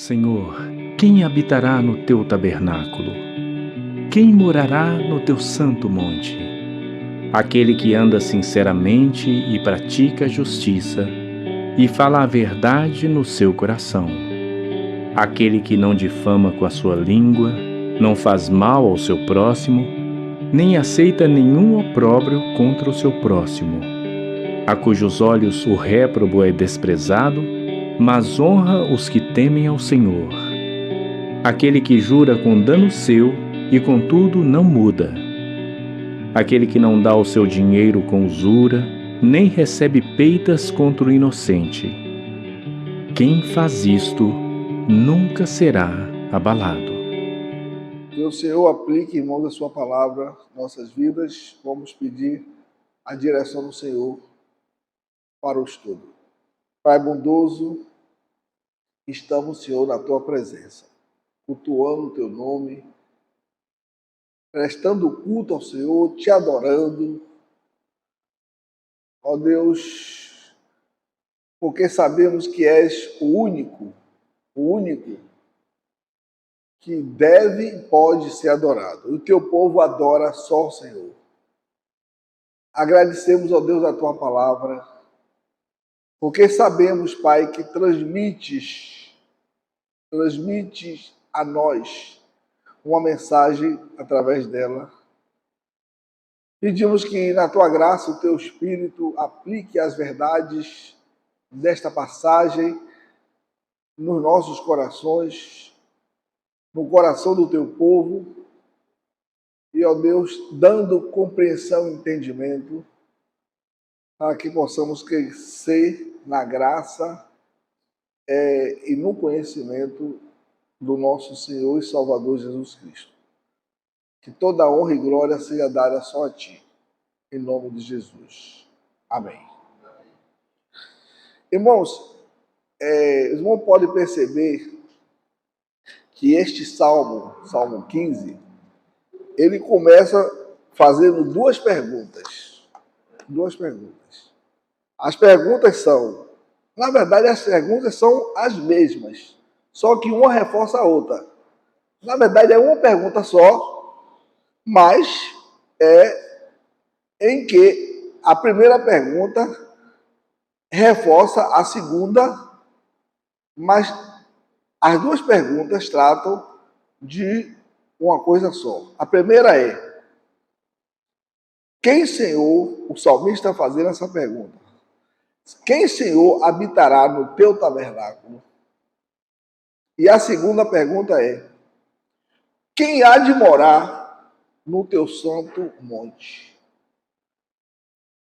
Senhor, quem habitará no teu tabernáculo? Quem morará no teu santo monte? Aquele que anda sinceramente e pratica a justiça, e fala a verdade no seu coração. Aquele que não difama com a sua língua, não faz mal ao seu próximo, nem aceita nenhum opróbrio contra o seu próximo. A cujos olhos o réprobo é desprezado, mas honra os que temem ao Senhor. Aquele que jura com dano seu e contudo não muda. Aquele que não dá o seu dinheiro com usura, nem recebe peitas contra o inocente. Quem faz isto nunca será abalado. Que o Senhor aplique, irmãos, a sua palavra em nossas vidas. Vamos pedir a direção do Senhor para o estudo. Pai bondoso, estamos, Senhor, na tua presença, cultuando o teu nome, prestando culto ao Senhor, te adorando. Ó Deus, porque sabemos que és o único que deve e pode ser adorado. O teu povo adora só o Senhor. Agradecemos, ó Deus, a tua palavra, porque sabemos, Pai, que transmites a nós uma mensagem através dela. Pedimos que, na tua graça, o teu Espírito aplique as verdades desta passagem nos nossos corações, no coração do teu povo, e, ó Deus, dando compreensão e entendimento, para que possamos crescer na graça e no conhecimento do nosso Senhor e Salvador Jesus Cristo. Que toda honra e glória seja dada só a Ti, em nome de Jesus. Amém. Irmãos, os irmãos podem perceber que este Salmo 15, ele começa fazendo duas perguntas. As perguntas são, na verdade, as perguntas são as mesmas, só que uma reforça a outra. Na verdade, é uma pergunta só, mas é em que a primeira pergunta reforça a segunda, mas as duas perguntas tratam de uma coisa só. A primeira é: quem, Senhor, o salmista está fazendo essa pergunta, quem, Senhor, habitará no teu tabernáculo? E a segunda pergunta é: quem há de morar no teu santo monte?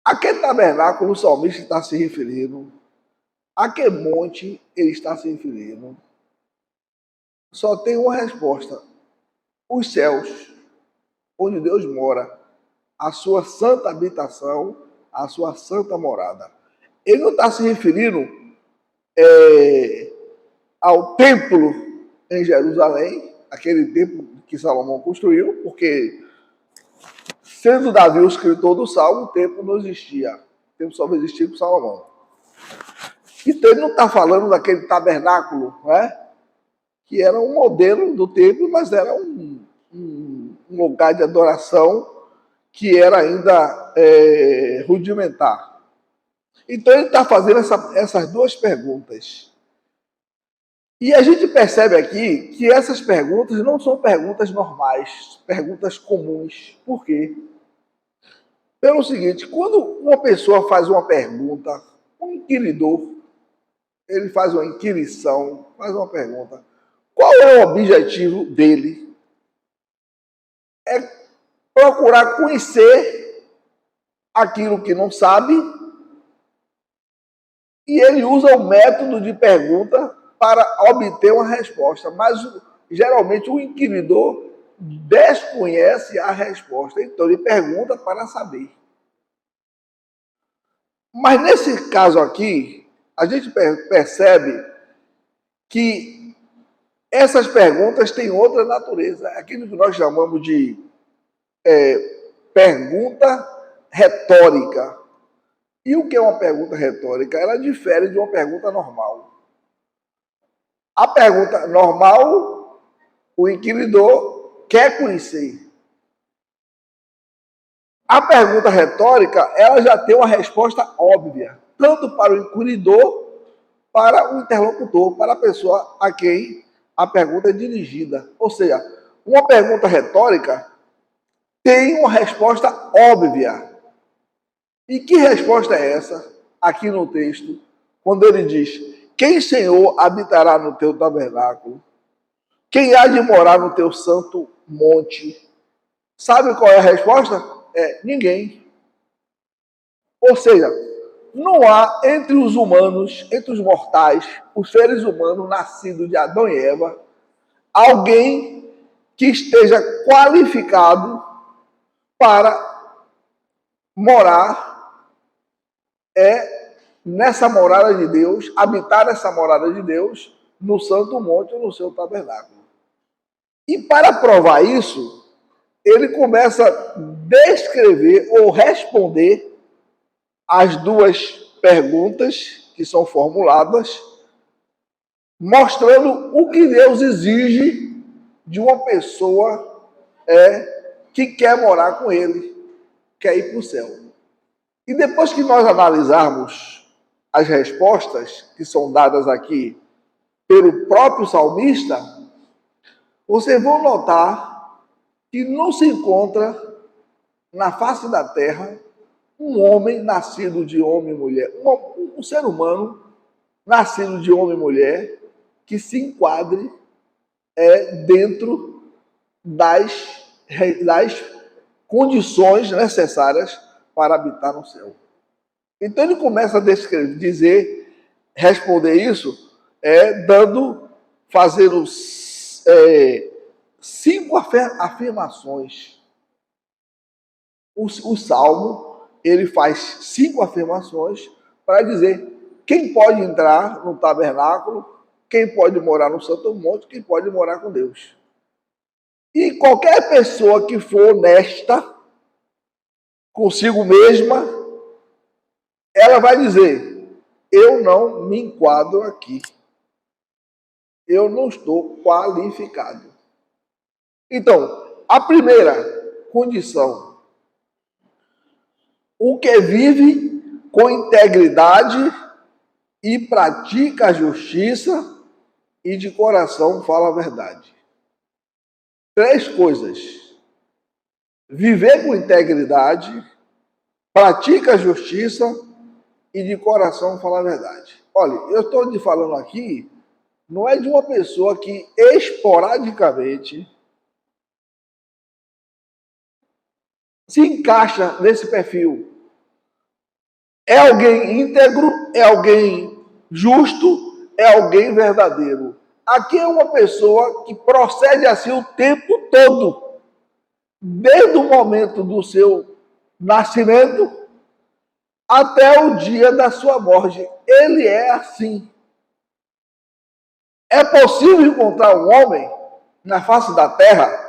A que tabernáculo o salmista está se referindo? A que monte ele está se referindo? Só tem uma resposta: os céus, onde Deus mora, a sua santa habitação, a sua santa morada. Ele não está se referindo ao templo em Jerusalém, aquele templo que Salomão construiu, porque, sendo Davi o escritor do Salmo, o templo não existia. O templo só existia com Salomão. Então ele não está falando daquele tabernáculo, né, que era um modelo do templo, mas era um lugar de adoração que era ainda rudimentar. Então ele está fazendo essas duas perguntas. E a gente percebe aqui que essas perguntas não são perguntas normais, perguntas comuns. Por quê? Pelo seguinte: quando uma pessoa faz uma pergunta, um inquiridor, ele faz uma inquirição, faz uma pergunta, qual é o objetivo dele? É procurar conhecer aquilo que não sabe, e ele usa o método de pergunta para obter uma resposta, mas geralmente o inquiridor desconhece a resposta, então ele pergunta para saber. Mas nesse caso aqui, a gente percebe que essas perguntas têm outra natureza, aquilo que nós chamamos de pergunta retórica. E o que é uma pergunta retórica? Ela difere de uma pergunta normal. A pergunta normal, o inquiridor quer conhecer. A pergunta retórica, ela já tem uma resposta óbvia, tanto para o inquiridor, para o interlocutor, para a pessoa a quem a pergunta é dirigida. Ou seja, uma pergunta retórica tem uma resposta óbvia. E que resposta é essa, aqui no texto, quando ele diz: quem, Senhor, habitará no teu tabernáculo? Quem há de morar no teu santo monte? Sabe qual é a resposta? Ninguém. Ou seja, não há entre os humanos, entre os mortais, os seres humanos nascidos de Adão e Eva, alguém que esteja qualificado para morar nessa morada de Deus, habitar nessa morada de Deus, no santo monte ou no seu tabernáculo. E para provar isso, ele começa a descrever ou responder as duas perguntas que são formuladas, mostrando o que Deus exige de uma pessoa que quer morar com ele, quer ir para o céu. E depois que nós analisarmos as respostas que são dadas aqui pelo próprio salmista, vocês vão notar que não se encontra na face da terra um homem nascido de homem e mulher, um ser humano nascido de homem e mulher que se enquadre dentro das condições necessárias para habitar no céu. Então ele começa a responder isso, fazer os 5 afirmações. O Salmo, ele faz 5 afirmações para dizer quem pode entrar no tabernáculo, quem pode morar no Santo Monte, quem pode morar com Deus. E qualquer pessoa que for honesta consigo mesma, ela vai dizer: eu não me enquadro aqui. Eu não estou qualificado. Então, a primeira condição: o que vive com integridade e pratica a justiça e de coração fala a verdade. 3 coisas: viver com integridade, pratica a justiça e de coração fala a verdade. Olha, eu estou te falando aqui, não é de uma pessoa que esporadicamente se encaixa nesse perfil. É alguém íntegro, é alguém justo, é alguém verdadeiro. Aqui é uma pessoa que procede assim o tempo todo, desde o momento do seu nascimento até o dia da sua morte. Ele é assim. É possível encontrar um homem na face da terra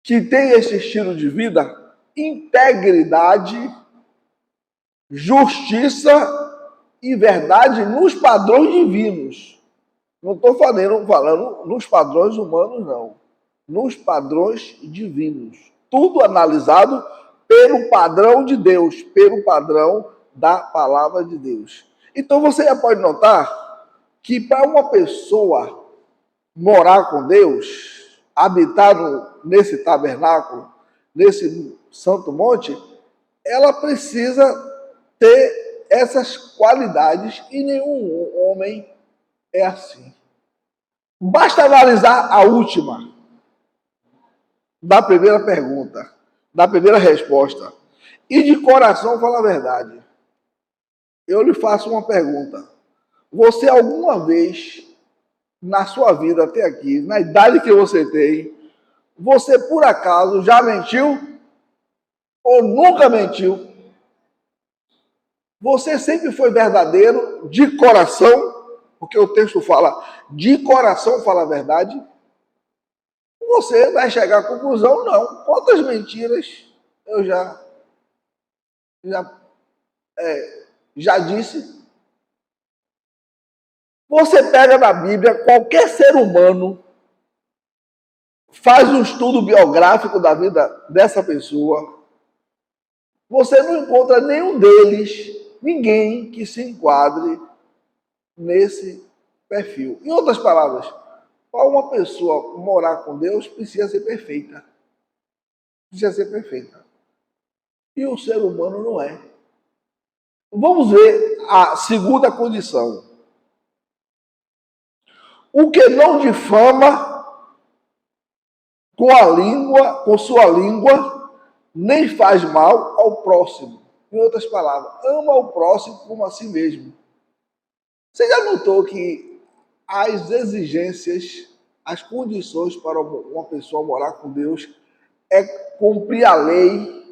que tem esse estilo de vida, integridade, justiça e verdade nos padrões divinos. Não estou falando nos padrões humanos, não. Nos padrões divinos. Tudo analisado pelo padrão de Deus, pelo padrão da palavra de Deus. Então você já pode notar que para uma pessoa morar com Deus, habitar nesse tabernáculo, nesse santo monte, ela precisa ter essas qualidades e nenhum homem é assim. Basta analisar a última da primeira pergunta, da primeira resposta. E de coração fala a verdade. Eu lhe faço uma pergunta. Você alguma vez, na sua vida até aqui, na idade que você tem, você por acaso já mentiu? Ou nunca mentiu? Você sempre foi verdadeiro, de coração, porque o texto fala, de coração fala a verdade? Você vai chegar à conclusão, não. Quantas mentiras eu já disse? Você pega na Bíblia, qualquer ser humano, faz um estudo biográfico da vida dessa pessoa, você não encontra nenhum deles, ninguém que se enquadre nesse perfil. Em outras palavras, para uma pessoa morar com Deus, precisa ser perfeita. Precisa ser perfeita. E o ser humano não é. Vamos ver a segunda condição. O que não difama com sua língua, nem faz mal ao próximo. Em outras palavras, ama o próximo como a si mesmo. Você já notou que as exigências, as condições para uma pessoa morar com Deus é cumprir a lei,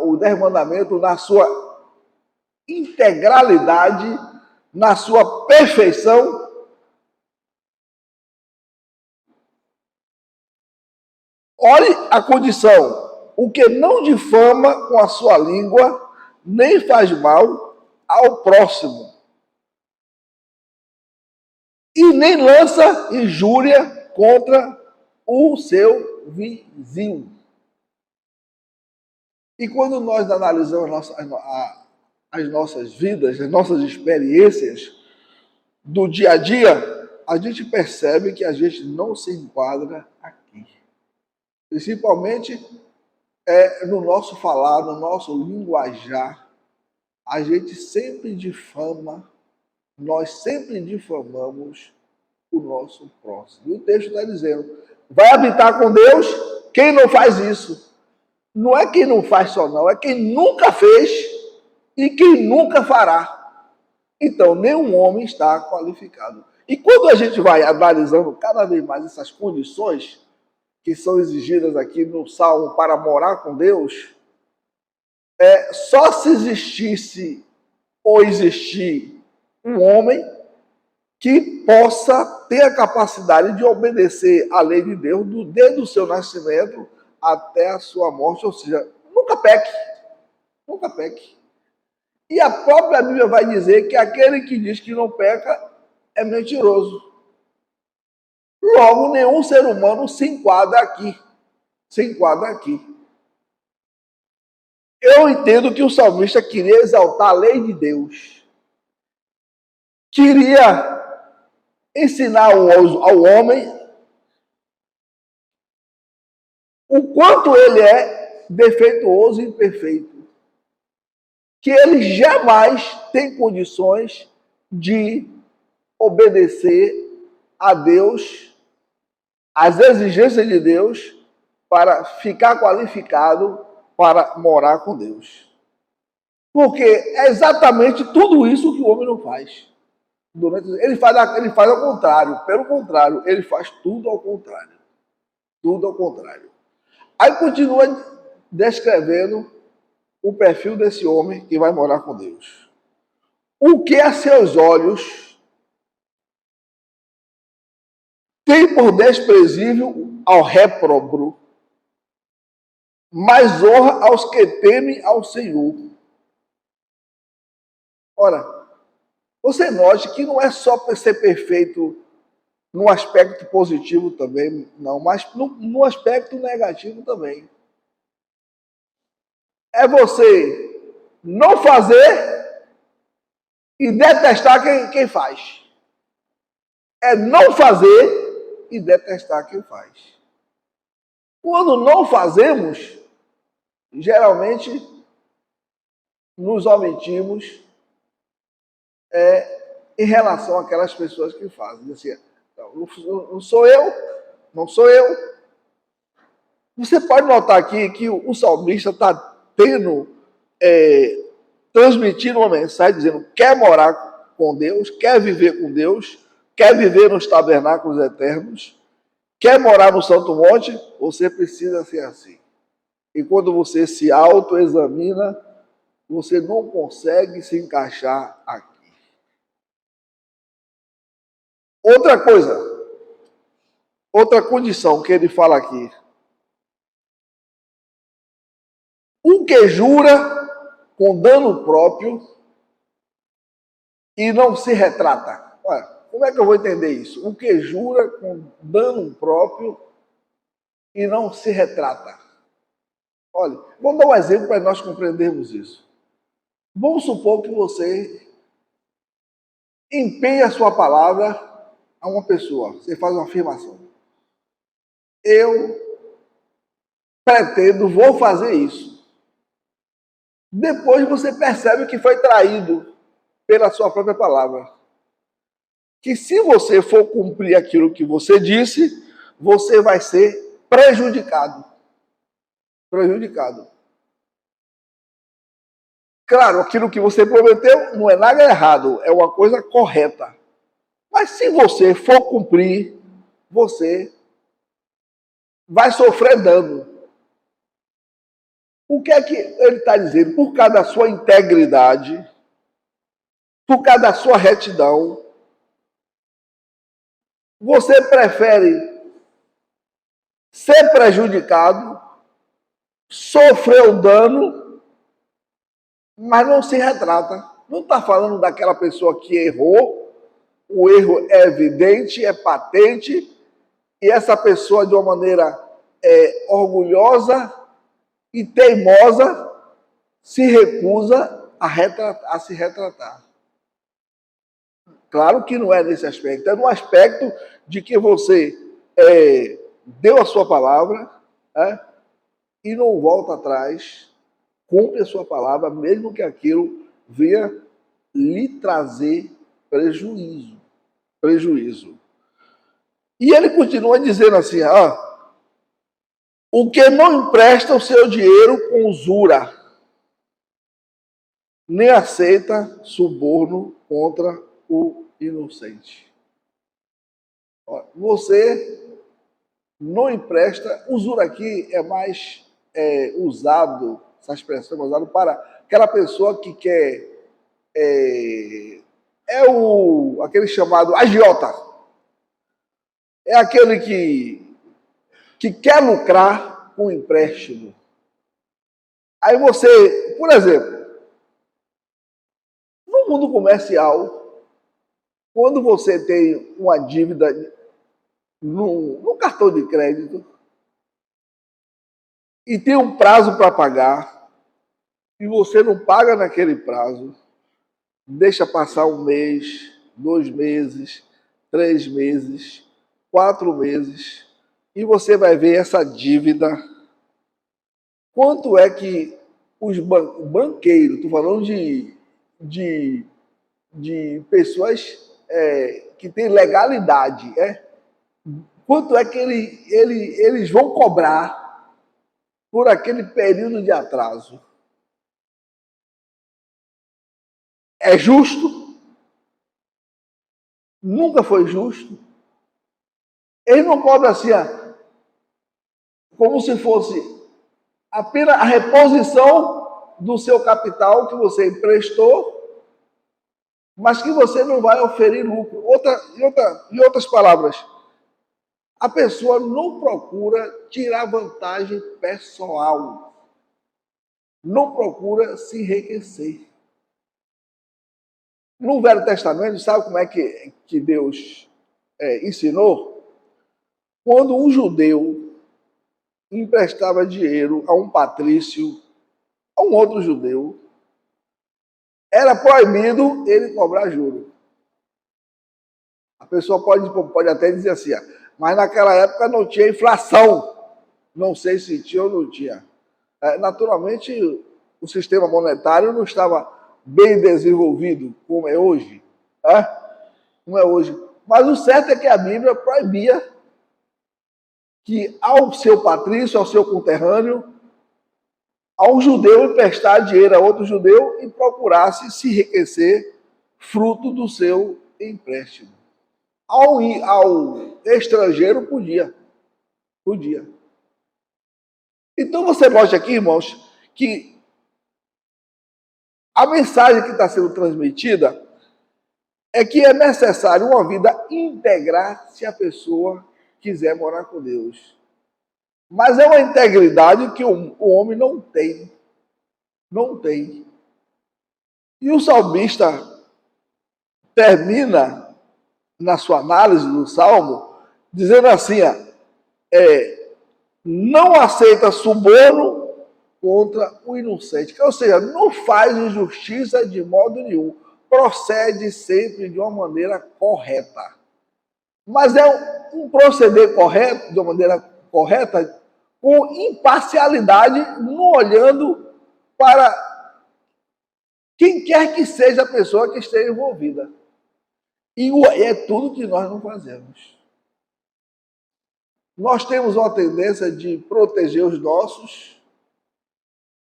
o 10 mandamentos na sua integralidade, na sua perfeição? Olhe a condição: o que não difama com a sua língua, nem faz mal ao próximo, e nem lança injúria contra o seu vizinho. E quando nós analisamos as nossas vidas, as nossas experiências do dia a dia, a gente percebe que a gente não se enquadra aqui. Principalmente no nosso falar, no nosso linguajar, a gente sempre difama, nós sempre difamamos o nosso próximo. E o texto está dizendo, vai habitar com Deus quem não faz isso. Não é quem não faz só não, é quem nunca fez e quem nunca fará. Então, nenhum homem está qualificado. E quando a gente vai analisando cada vez mais essas condições que são exigidas aqui no Salmo para morar com Deus, só se existisse ou existir um homem que possa ter a capacidade de obedecer à lei de Deus desde o seu nascimento até a sua morte, ou seja, nunca peque, nunca peque. E a própria Bíblia vai dizer que aquele que diz que não peca é mentiroso. Logo, nenhum ser humano se enquadra aqui. Se enquadra aqui. Eu entendo que o salmista queria exaltar a lei de Deus. Queria ensinar ao homem o quanto ele é defeituoso e imperfeito. Que ele jamais tem condições de obedecer a Deus, às exigências de Deus, para ficar qualificado para morar com Deus. Porque é exatamente tudo isso que o homem não faz. Ele faz ao contrário. Pelo contrário, ele faz tudo ao contrário. Tudo ao contrário. Aí continua descrevendo o perfil desse homem que vai morar com Deus. O que a seus olhos tem por desprezível ao réprobo, mas honra aos que temem ao Senhor. Ora, você note que não é só ser perfeito no aspecto positivo também, não, mas no aspecto negativo também. É você não fazer e detestar quem faz. É não fazer e detestar quem faz. Quando não fazemos, geralmente nos omitimos em relação àquelas pessoas que fazem. Assim, não sou eu, não sou eu. Você pode notar aqui que o salmista está transmitindo uma mensagem dizendo que quer morar com Deus, quer viver com Deus, quer viver nos tabernáculos eternos, quer morar no Santo Monte, você precisa ser assim. E quando você se autoexamina, você não consegue se encaixar aqui. Outra coisa, outra condição que ele fala aqui. O que jura com dano próprio e não se retrata. Olha, como é que eu vou entender isso? O que jura com dano próprio e não se retrata. Olha, vamos dar um exemplo para nós compreendermos isso. Vamos supor que você empenha a sua palavra a uma pessoa. Você faz uma afirmação. Eu pretendo, vou fazer isso. Depois você percebe que foi traído pela sua própria palavra. Que se você for cumprir aquilo que você disse, você vai ser prejudicado. Prejudicado. Claro, aquilo que você prometeu não é nada errado, é uma coisa correta. Mas se você for cumprir, você vai sofrer dano. O que é que ele está dizendo? Por causa da sua integridade, por causa da sua retidão, você prefere ser prejudicado, sofrer o dano, mas não se retrata. Não está falando daquela pessoa que errou, o erro é evidente, é patente, e essa pessoa, de uma maneira orgulhosa e teimosa, se recusa a se retratar. Claro que não é nesse aspecto, é no aspecto de que você deu a sua palavra e não volta atrás, cumpre a sua palavra, mesmo que aquilo venha lhe trazer prejuízo. E ele continua dizendo assim, o que não empresta o seu dinheiro com usura, nem aceita suborno contra o inocente. Você não empresta, usura aqui é mais usado, essa expressão é usada para aquela pessoa que quer, aquele chamado agiota, é aquele que quer lucrar com empréstimo. Aí você, por exemplo, no mundo comercial, quando você tem uma dívida no cartão de crédito e tem um prazo para pagar e você não paga naquele prazo, deixa passar 1 mês, 2 meses, 3 meses, 4 meses e você vai ver essa dívida. Quanto é que os banqueiros, estou falando de pessoas que têm legalidade, quanto é que eles vão cobrar por aquele período de atraso? É justo? Nunca foi justo. Eles não cobram assim, como se fosse apenas a reposição do seu capital que você emprestou, mas que você não vai oferir lucro. Em outras palavras, a pessoa não procura tirar vantagem pessoal, não procura se enriquecer. No Velho Testamento, sabe como é que Deus ensinou? Quando um judeu emprestava dinheiro a um patrício, a um outro judeu, era proibido ele cobrar juros. A pessoa pode até dizer assim, mas naquela época não tinha inflação. Não sei se tinha ou não tinha. Naturalmente, o sistema monetário não estava bem desenvolvido como é hoje. Como é hoje. Mas o certo é que a Bíblia proibia que ao seu patrício, ao seu conterrâneo, a um judeu emprestar dinheiro a outro judeu e procurasse se enriquecer fruto do seu empréstimo. Ao estrangeiro, podia. Então você mostra aqui, irmãos, que a mensagem que está sendo transmitida é que é necessário uma vida íntegra se a pessoa quiser morar com Deus. Mas é uma integridade que o homem não tem. Não tem. E o salmista termina na sua análise do Salmo, dizendo assim, não aceita suborno contra o inocente. Ou seja, não faz injustiça de modo nenhum. Procede sempre de uma maneira correta. Mas é um proceder correto, de uma maneira correta, com imparcialidade, não olhando para quem quer que seja a pessoa que esteja envolvida. E é tudo que nós não fazemos. Nós temos uma tendência de proteger os nossos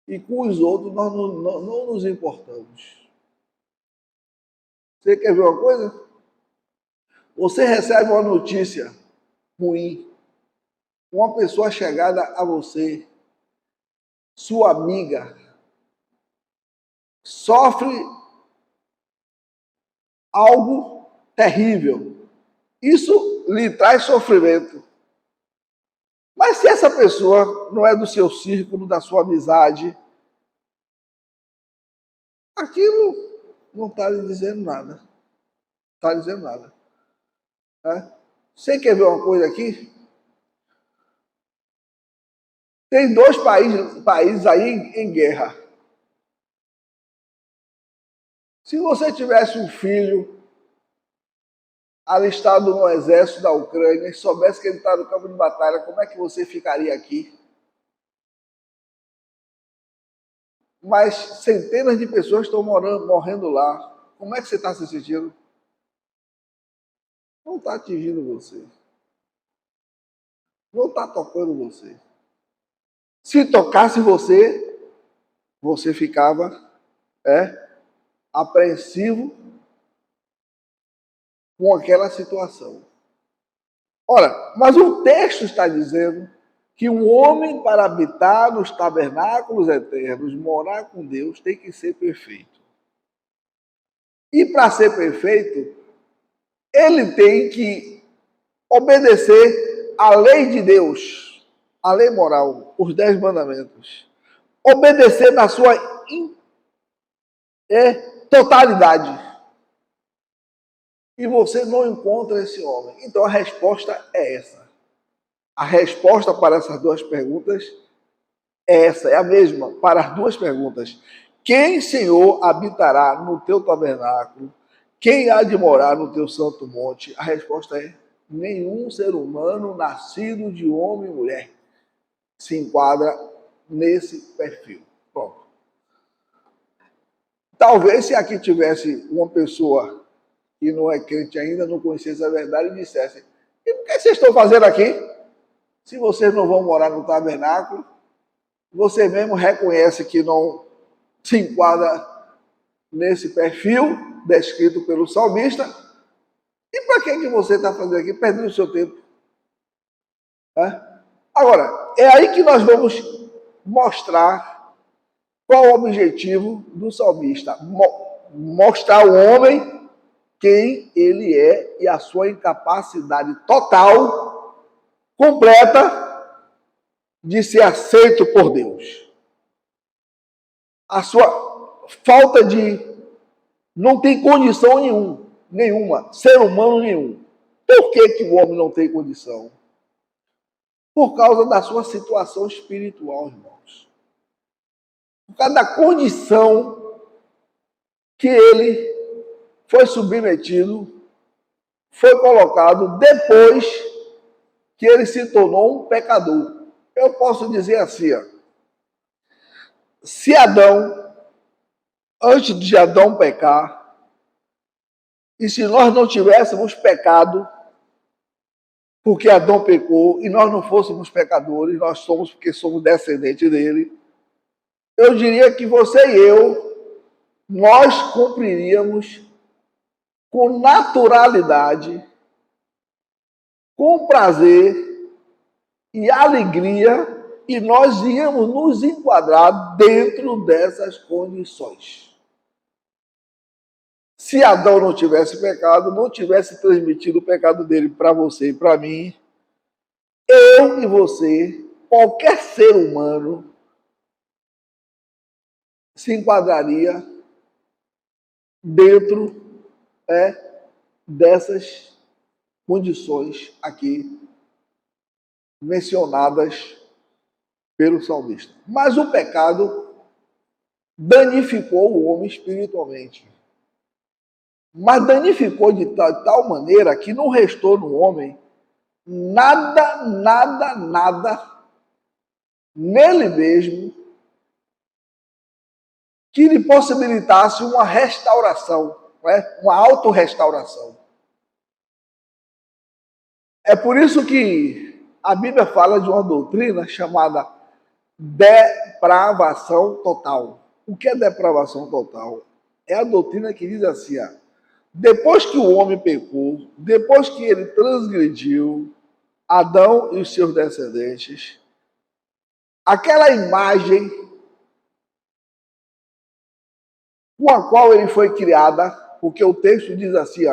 e com os outros nós não nos importamos. Você quer ver uma coisa? Você recebe uma notícia ruim, uma pessoa chegada a você, sua amiga, sofre algo terrível. Isso lhe traz sofrimento. Mas se essa pessoa não é do seu círculo, da sua amizade, aquilo não está lhe dizendo nada. Está dizendo nada. Você quer ver uma coisa aqui? Tem dois países aí em guerra. Se você tivesse um filho alistado no exército da Ucrânia e soubesse que ele está no campo de batalha, como é que você ficaria aqui? Mas centenas de pessoas estão morrendo lá. Como é que você está se sentindo? Não está atingindo você. Não está tocando você. Se tocasse você, você ficava apreensivo com aquela situação. Ora, mas o texto está dizendo que um homem, para habitar nos tabernáculos eternos, morar com Deus, tem que ser perfeito. E para ser perfeito, ele tem que obedecer à lei de Deus, a lei moral, os 10 mandamentos. Obedecer na sua totalidade. E você não encontra esse homem. Então a resposta é essa. A resposta para essas duas perguntas é essa, é a mesma para as duas perguntas. Quem, Senhor, habitará no teu tabernáculo? Quem há de morar no teu santo monte? A resposta é: nenhum ser humano nascido de homem e mulher se enquadra nesse perfil. Pronto. Talvez se aqui tivesse uma pessoa que não é crente ainda, não conhecesse a verdade, e dissesse: e o que vocês estão fazendo aqui? Se vocês não vão morar no tabernáculo, você mesmo reconhece que não se enquadra nesse perfil descrito pelo salmista. E para que você está fazendo aqui? Perdendo o seu tempo. Agora, é aí que nós vamos mostrar qual o objetivo do salmista. Mostrar ao homem quem ele é e a sua incapacidade total, completa, de ser aceito por Deus. A sua falta de... não tem condição nenhuma, ser humano nenhum. Por que o homem não tem condição? Por causa da sua situação espiritual, irmãos. Por causa da condição que ele foi submetido, foi colocado depois que ele se tornou um pecador. Eu posso dizer assim, se Adão, antes de Adão pecar, e se nós não tivéssemos pecado, porque Adão pecou, e nós não fôssemos pecadores, nós somos porque somos descendentes dele, eu diria que você e eu, nós cumpriríamos com naturalidade, com prazer e alegria, e nós íamos nos enquadrar dentro dessas condições. Se Adão não tivesse pecado, não tivesse transmitido o pecado dele para você e para mim, eu e você, qualquer ser humano, se enquadraria dentro dessas condições aqui mencionadas pelo salmista. Mas o pecado danificou o homem espiritualmente. Mas danificou de tal maneira que não restou no homem nada nele mesmo que lhe possibilitasse uma restauração, uma autorrestauração. É por isso que a Bíblia fala de uma doutrina chamada depravação total. O que é depravação total? É a doutrina que diz assim, depois que o homem pecou, depois que ele transgrediu, Adão e os seus descendentes, aquela imagem com a qual ele foi criada, porque o texto diz assim,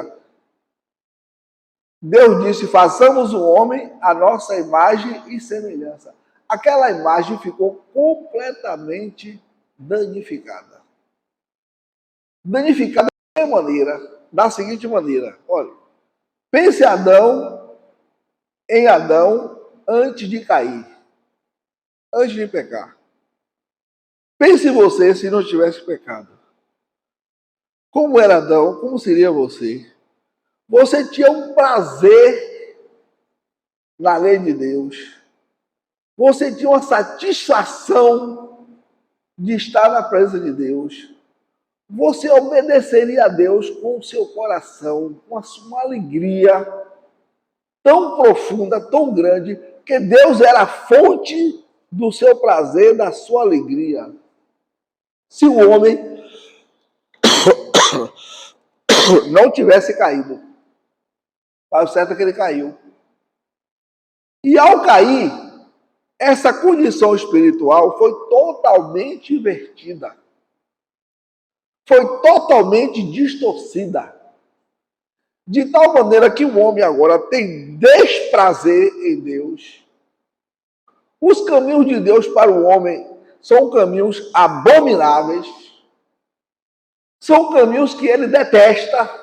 Deus disse, façamos o homem a nossa imagem e semelhança. Aquela imagem ficou completamente danificada. Danificada da seguinte maneira, olha, pense em Adão antes de cair, antes de pecar. Pense você se não tivesse pecado. Como era Adão, como seria você? Você tinha um prazer na lei de Deus. Você tinha uma satisfação de estar na presença de Deus. Você obedeceria a Deus com o seu coração, com uma alegria tão profunda, tão grande, que Deus era a fonte do seu prazer, da sua alegria. Se o homem não tivesse caído, mas o certo é que ele caiu. E ao cair, essa condição espiritual foi totalmente invertida. Foi totalmente distorcida. De tal maneira que o homem agora tem desprazer em Deus. Os caminhos de Deus para o homem são caminhos abomináveis. São caminhos que ele detesta.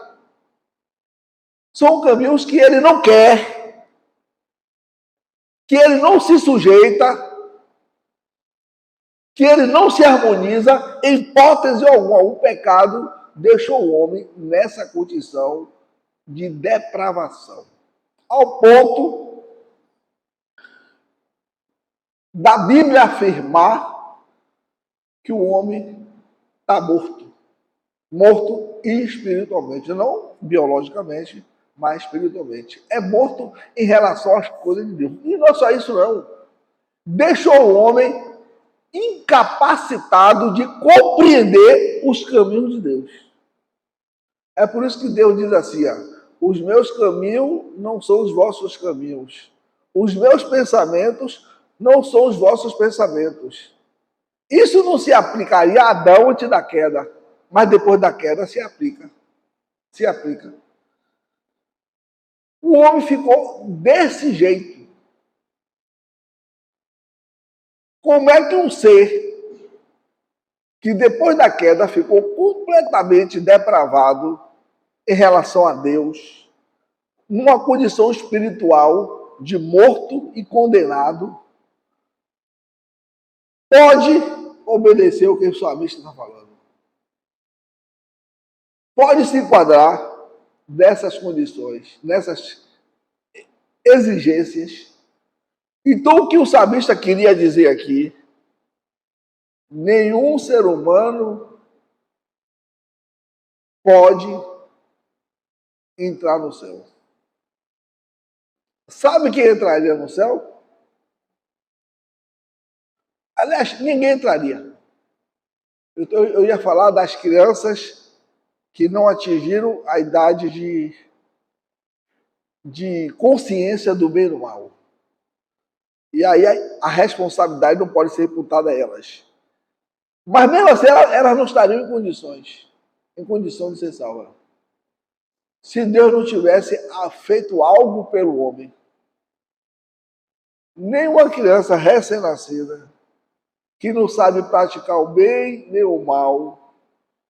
São caminhos que ele não quer. Que ele não se sujeita. Que ele não se harmoniza em hipótese alguma. O pecado deixou o homem nessa condição de depravação. Ao ponto da Bíblia afirmar que o homem está morto. Morto espiritualmente, não biologicamente, mas espiritualmente. É morto em relação às coisas de Deus. E não é só isso, não. Deixou o homem incapacitado de compreender os caminhos de Deus. É por isso que Deus diz assim, os meus caminhos não são os vossos caminhos. Os meus pensamentos não são os vossos pensamentos. Isso não se aplicaria a Adão antes da queda, mas depois da queda se aplica. Se aplica. O homem ficou desse jeito. Como é que um ser que depois da queda ficou completamente depravado em relação a Deus, numa condição espiritual de morto e condenado, pode obedecer o que o salmista está falando? Pode se enquadrar nessas condições, nessas exigências. Então, o que o salmista queria dizer aqui, nenhum ser humano pode entrar no céu. Sabe quem entraria no céu? Aliás, ninguém entraria. Eu ia falar das crianças que não atingiram a idade de consciência do bem e do mal. E aí a responsabilidade não pode ser imputada a elas. Mas mesmo assim, elas não estariam em condição de ser salvas. Se Deus não tivesse feito algo pelo homem. Nenhuma criança recém-nascida que não sabe praticar o bem nem o mal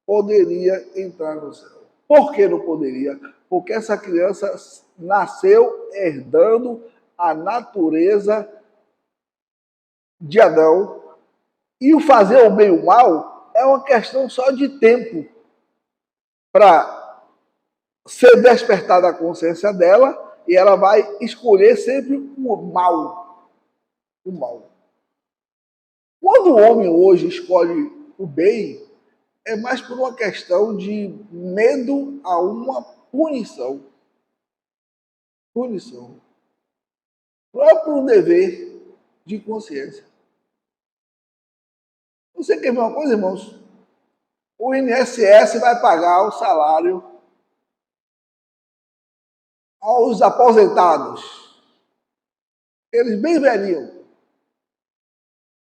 poderia entrar no céu. Por que não poderia? Porque essa criança nasceu herdando a natureza de Adão. E o fazer o bem e o mal é uma questão só de tempo para ser despertada a consciência dela e ela vai escolher sempre o mal. O mal. Quando o homem hoje escolhe o bem, é mais por uma questão de medo a uma punição. Punição. Não é por um dever de consciência. Você quer ver uma coisa, irmãos? O INSS vai pagar o salário aos aposentados. Eles bem velhinhos.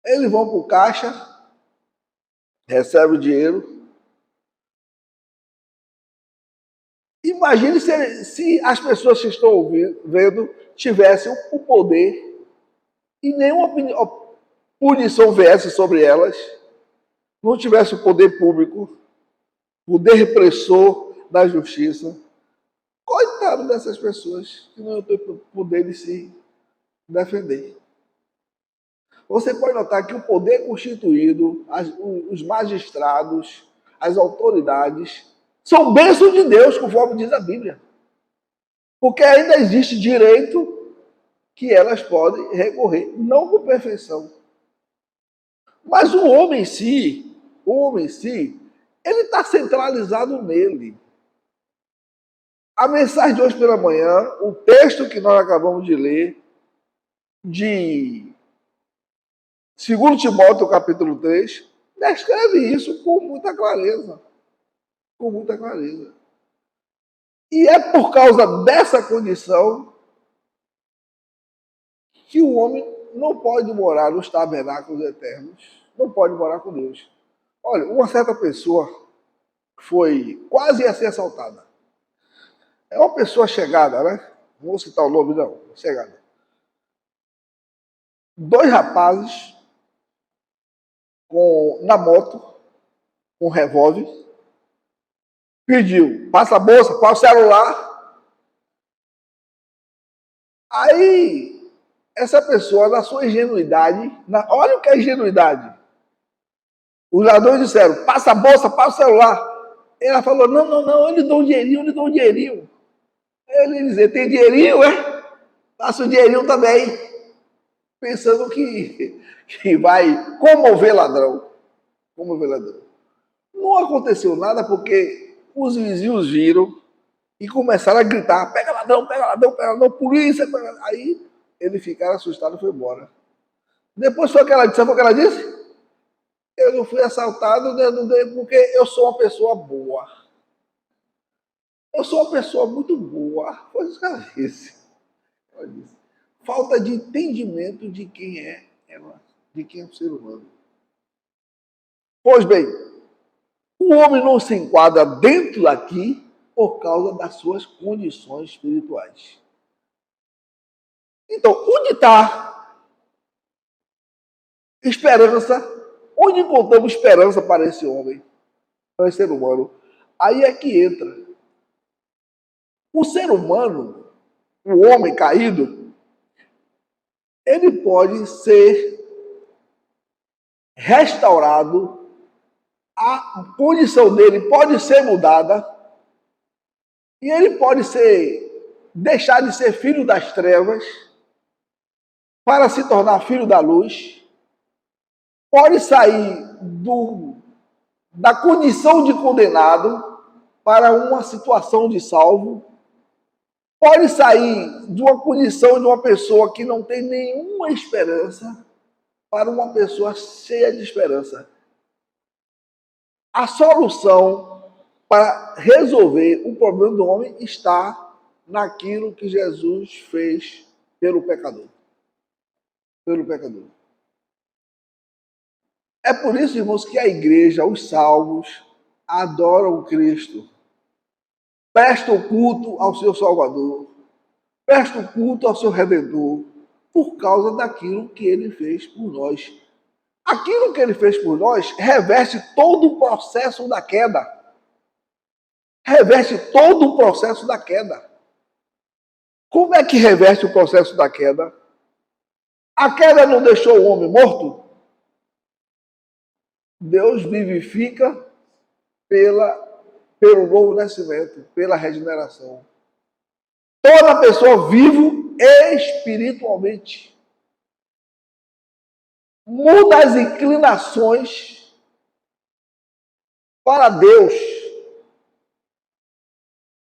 Eles vão para o caixa, recebem o dinheiro. Imagine se as pessoas que estão vendo tivessem o poder e nenhuma punição viesse sobre elas, não tivesse o poder público, poder repressor da justiça. Coitado dessas pessoas que não têm poder de se defender. Você pode notar que o poder constituído, os magistrados, as autoridades, são bênçãos de Deus, conforme diz a Bíblia. Porque ainda existe direito que elas podem recorrer, não com perfeição. Mas o homem em si, ele está centralizado nele. A mensagem de hoje pela manhã, o texto que nós acabamos de ler, de 2 Timóteo, capítulo 3, descreve isso com muita clareza. Com muita clareza. E é por causa dessa condição que o homem não pode morar nos tabernáculos eternos, não pode morar com Deus. Olha, uma certa pessoa foi quase a ser assaltada. É uma pessoa chegada, né? Não vou citar o nome, não. Chegada. 2 rapazes na moto, com revólver, pediu, passa a bolsa, passa o celular. Aí, essa pessoa, na sua ingenuidade, olha o que é ingenuidade. Os ladrões disseram, passa a bolsa, passa o celular. Ela falou, não, eu lhe dou um dinheirinho. Ele dizia, tem dinheirinho, é? Passa o dinheirinho também. Pensando que vai comover ladrão. Não aconteceu nada porque os vizinhos viram e começaram a gritar, pega ladrão, polícia. Aí eles ficaram assustados e foi embora. Depois foi o que ela disse, sabe o que ela disse? Eu não fui assaltado porque eu sou uma pessoa boa. Eu sou uma pessoa muito boa. Foi isso que ela disse. Falta de entendimento de quem é ela, de quem é o ser humano. Pois bem, o homem não se enquadra dentro daqui por causa das suas condições espirituais. Então, onde está esperança? Onde encontramos esperança para esse homem, para esse ser humano? Aí é que entra. O ser humano, o homem caído, ele pode ser restaurado, a condição dele pode ser mudada, e ele pode deixar de ser filho das trevas para se tornar filho da luz, pode sair da condição de condenado para uma situação de salvo, pode sair de uma condição de uma pessoa que não tem nenhuma esperança para uma pessoa cheia de esperança. A solução para resolver o problema do homem está naquilo que Jesus fez pelo pecador. É por isso, irmãos, que a igreja, os salvos, adoram Cristo. Prestam culto ao seu Salvador. Prestam culto ao seu Redentor. Por causa daquilo que ele fez por nós. Aquilo que ele fez por nós reveste todo o processo da queda. reverte todo o processo da queda. Como é que reverte o processo da queda? A queda não deixou o homem morto? Deus vivifica pelo novo nascimento, pela regeneração. Toda pessoa vive espiritualmente. Muda as inclinações para Deus.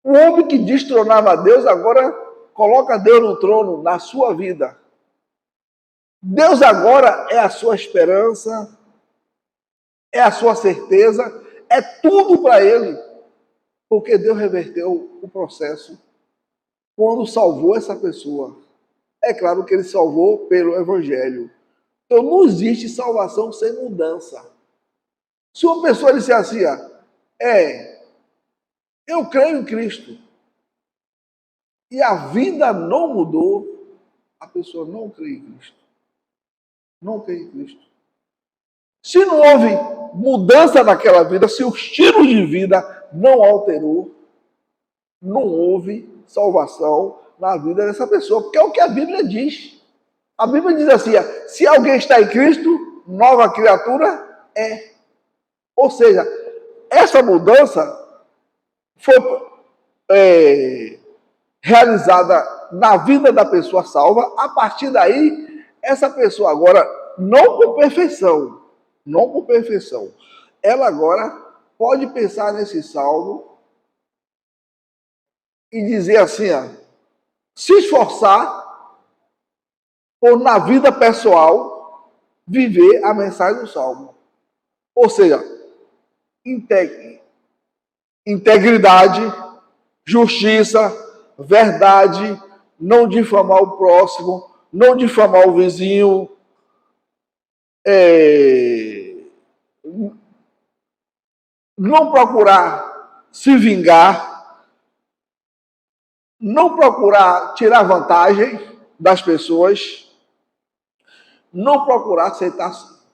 O homem que destronava Deus agora coloca Deus no trono na sua vida. Deus agora é a sua esperança, é a sua certeza, é tudo para ele. Porque Deus reverteu o processo quando salvou essa pessoa. É claro que ele salvou pelo Evangelho. Então não existe salvação sem mudança. Se uma pessoa disser assim, eu creio em Cristo, e a vida não mudou, a pessoa não crê em Cristo. Não crê em Cristo. Se não houve mudança naquela vida, se o estilo de vida não alterou, não houve salvação na vida dessa pessoa, porque é o que a Bíblia diz. A Bíblia diz assim, se alguém está em Cristo, nova criatura é. Ou seja, essa mudança foi realizada na vida da pessoa salva. A partir daí, essa pessoa agora, não com perfeição, ela agora pode pensar nesse salmo e dizer assim, se esforçar por, na vida pessoal, viver a mensagem do salmo. Ou seja, integridade, justiça, verdade, não difamar o próximo, não difamar o vizinho, não procurar se vingar, não procurar tirar vantagem das pessoas, não procurar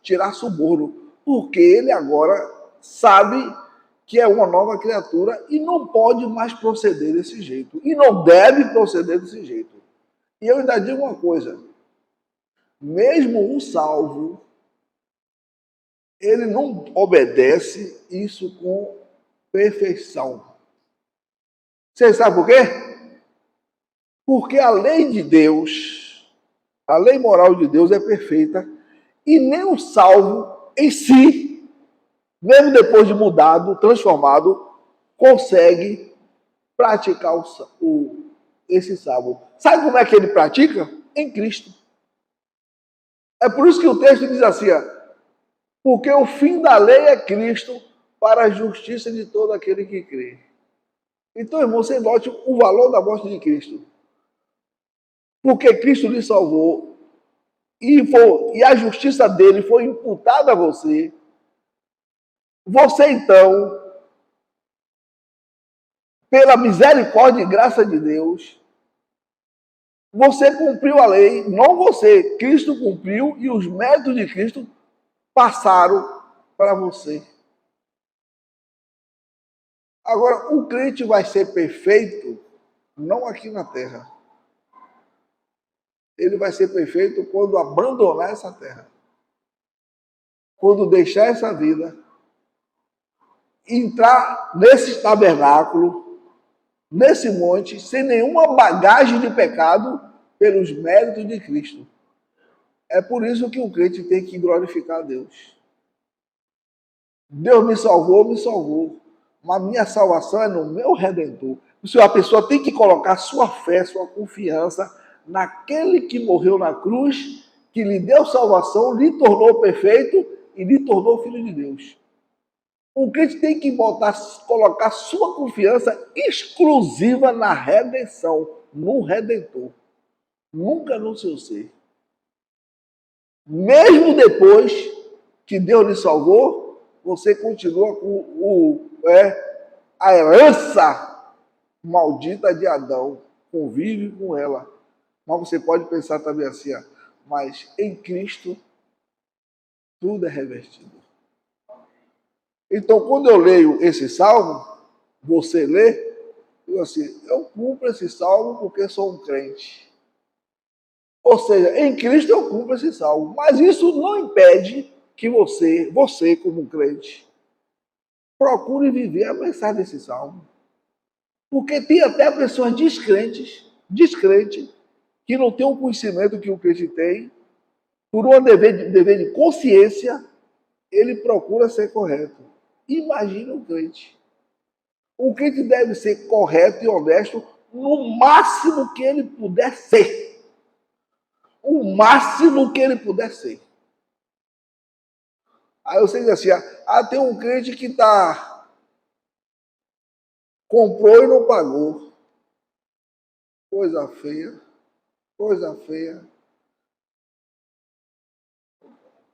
tirar suborno, porque ele agora sabe que é uma nova criatura e não pode mais proceder desse jeito. E não deve proceder desse jeito. E eu ainda digo uma coisa, mesmo um salvo, ele não obedece isso com perfeição. Você sabe por quê? Porque a lei de Deus, a lei moral de Deus é perfeita e nem o salvo em si, mesmo depois de mudado, transformado, consegue praticar esse salvo. Sabe como é que ele pratica? Em Cristo. É por isso que o texto diz assim, porque o fim da lei é Cristo para a justiça de todo aquele que crê. Então, irmão, você note o valor da morte de Cristo. Porque Cristo lhe salvou e a justiça dele foi imputada a você. Você, então, pela misericórdia e graça de Deus, você cumpriu a lei, não você, Cristo cumpriu e os méritos de Cristo passaram para você. Agora, o crente vai ser perfeito não aqui na terra. Ele vai ser perfeito quando abandonar essa terra. Quando deixar essa vida, entrar nesse tabernáculo, nesse monte, sem nenhuma bagagem de pecado, pelos méritos de Cristo. É por isso que o crente tem que glorificar a Deus. Deus me salvou, mas minha salvação é no meu Redentor. A pessoa tem que colocar sua fé, sua confiança naquele que morreu na cruz, que lhe deu salvação, lhe tornou perfeito e lhe tornou filho de Deus. O crente tem que colocar sua confiança exclusiva na redenção, no Redentor. Nunca no seu ser. Mesmo depois que Deus lhe salvou, você continua com a herança maldita de Adão. Convive com ela. Mas você pode pensar também assim, mas em Cristo tudo é revertido. Então, quando eu leio esse salmo, você lê, diz assim, eu cumpro esse salmo porque sou um crente. Ou seja, em Cristo eu cumpro esse salmo. Mas isso não impede que você como crente, procure viver a mensagem desse salmo. Porque tem até pessoas descrentes, que não têm o conhecimento que o crente tem, por um dever de consciência, ele procura ser correto. Imagina o crente. O crente deve ser correto e honesto no máximo que ele puder ser. O máximo que ele puder ser. Aí você diz assim, tem um crente que comprou e não pagou. Coisa feia, coisa feia,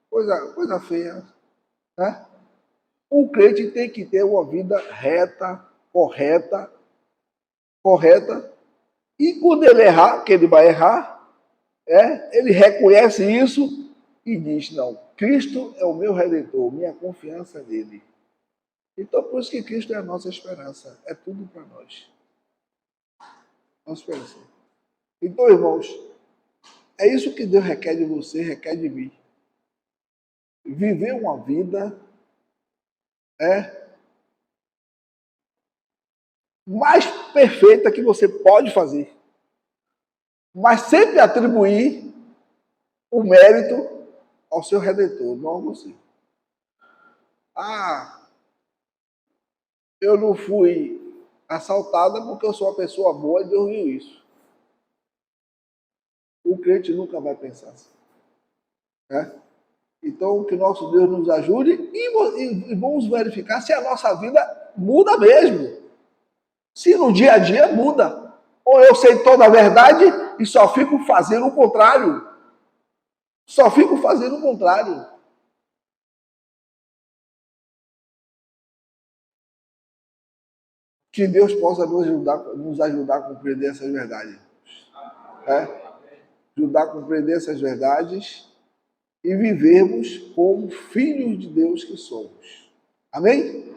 coisa feia. Né? O crente tem que ter uma vida reta, correta, e quando ele errar, que ele vai errar, ele reconhece isso e diz, não, Cristo é o meu Redentor, minha confiança nele. Então, por isso que Cristo é a nossa esperança, é tudo para nós. Nossa esperança. Então, irmãos, é isso que Deus requer de você, requer de mim. Viver uma vida mais perfeita que você pode fazer. Mas sempre atribuir o mérito ao seu Redentor, não a você. Eu não fui assaltada porque eu sou uma pessoa boa e Deus viu isso. O crente nunca vai pensar assim. Então, que nosso Deus nos ajude e vamos verificar se a nossa vida muda mesmo. Se no dia a dia muda. Ou eu sei toda a verdade e só fico fazendo o contrário. Só fico fazendo o contrário. Que Deus possa nos ajudar a compreender essas verdades. Ajudar a compreender essas verdades e vivermos como filhos de Deus que somos. Amém?